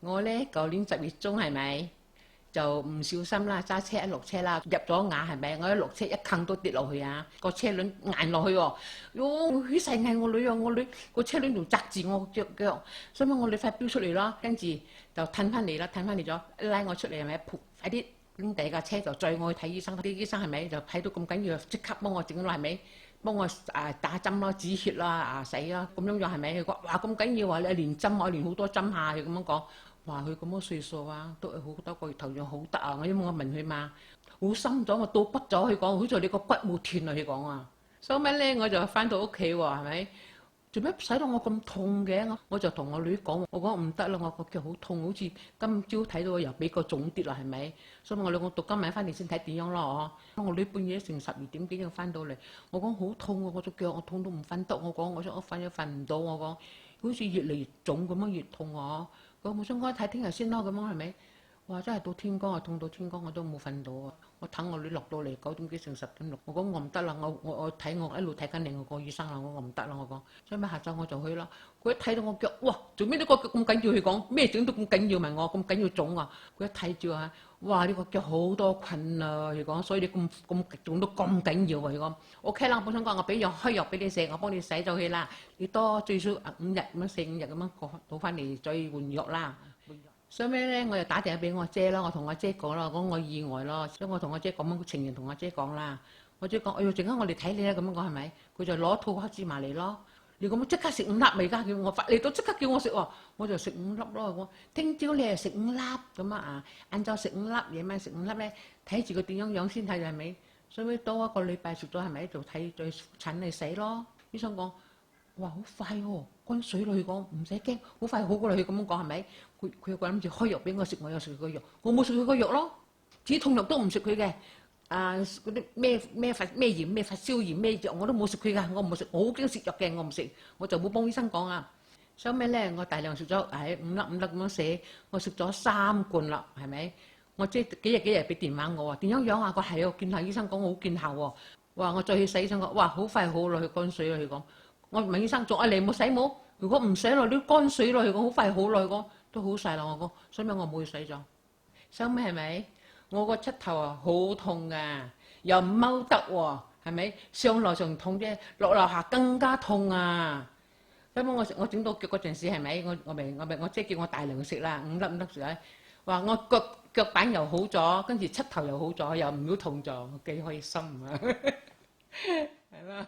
我咧舊年10月中係咪就唔小心啦，揸車一落車啦，入咗牙係咪？我一落車一坑都跌落去啊！個車輪硬落去喎，喲血勢嗌我女啊！我女個車輪仲砸住我腳，所以我女快飆出嚟啦，跟住就褪翻嚟啦，褪翻嚟咗，一拉我出嚟係咪？快啲拎第二架車就載我去睇醫生，啲醫生係咪就睇到咁緊要，即刻幫我整啦係咪？幫我打針咯，止血啦，洗啦，咁樣樣係咪？佢講哇咁緊要啊！你連針我連好多針下，佢咁樣講。話佢咁多歲數啊，都係好多個月頭仲好得啊！因為我問佢嘛，好深咗，我到骨咗，佢講好似你個骨冇斷啊！佢講啊，所以咪咧我就翻到屋企喎，係咪？做咩使到我咁痛嘅？我就同我女講，我講唔得啦，我個腳好痛，好似今朝睇到又俾個腫跌啦，係咪？所以我兩個到今晚翻嚟先睇點樣咯，我女半夜成12點幾就翻到嚟，我講好痛啊！我隻腳我痛到唔瞓得，我講我想我瞓都瞓唔到，我講好似越嚟越腫咁樣越痛我。我想講睇聽日先咯，咁樣係咪？哇！真係到天光啊，痛到天光我都冇瞓到啊！我等我女落到嚟9點幾成10點6，我講我唔得啦，我睇我一路睇緊另外個醫生啦，我唔得啦，我講，所以咪下晝我就去啦。佢一睇到我腳，哇！做咩呢個腳咁緊要？佢講咩整到咁緊要問我咁緊要腫啊？佢一睇住啊，哇！呢個腳好多菌啊！佢講，所以你咁腫到咁緊要啊！佢講 OK 啦，我想講我俾開藥俾你食，我幫你洗咗佢啦，你多最少5日咁樣4、5日咁樣過到翻嚟再換藥啦。所以咩咧？我就打電話俾我姐啦，我同我姐講啦，講我意外咯，所以我同我姐咁樣情形同我姐講啦。我姐講：哎呦，陣間我哋睇你啦，咁樣講係咪？佢就攞套黑芝麻嚟咯。你咁即刻食5粒咪？而家叫我發嚟到即刻叫我食喎，我就食5粒咯。我聽朝你係食5粒咁啊，晏晝食5粒，夜晚食5粒咧，睇住佢點樣樣先睇係咪？所以多一個禮拜食咗係咪？就睇再診嚟死咯。醫生講。哇！好快喎，乾水落去講唔使驚，好快好過落去咁樣講係咪？佢又諗住開藥俾我食，我又食佢個藥，我冇食佢個藥咯，止痛藥都唔食佢嘅。嗰啲咩炎咩發燒炎咩藥我都冇食佢噶，我唔食，我好驚食藥嘅，我唔食，我就冇幫醫生講啊。所以咩咧？我大量食咗5粒咁樣寫，我食咗3罐啦，係咪？我即係幾日俾電話我話點樣啊？佢係啊，見下醫生講我好見效喎。哇！我再去洗醫生講，哇！好快好落去乾水啦，佢講。我問醫生仲你冇洗冇？如果唔洗落啲乾水落去講，好快好耐講都好晒啦。我講，所以咪我冇去洗咗。收尾係咪？我個膝頭啊好痛噶，又唔踎得喎，係咪？上樓上痛啫，落樓下更加痛啊！所以我整到腳嗰陣時係咪？我即係叫我大量食啦，5粒食啦。話我腳板又好咗，跟住膝頭又好咗，又唔會痛咗，幾開心啊！係嘛？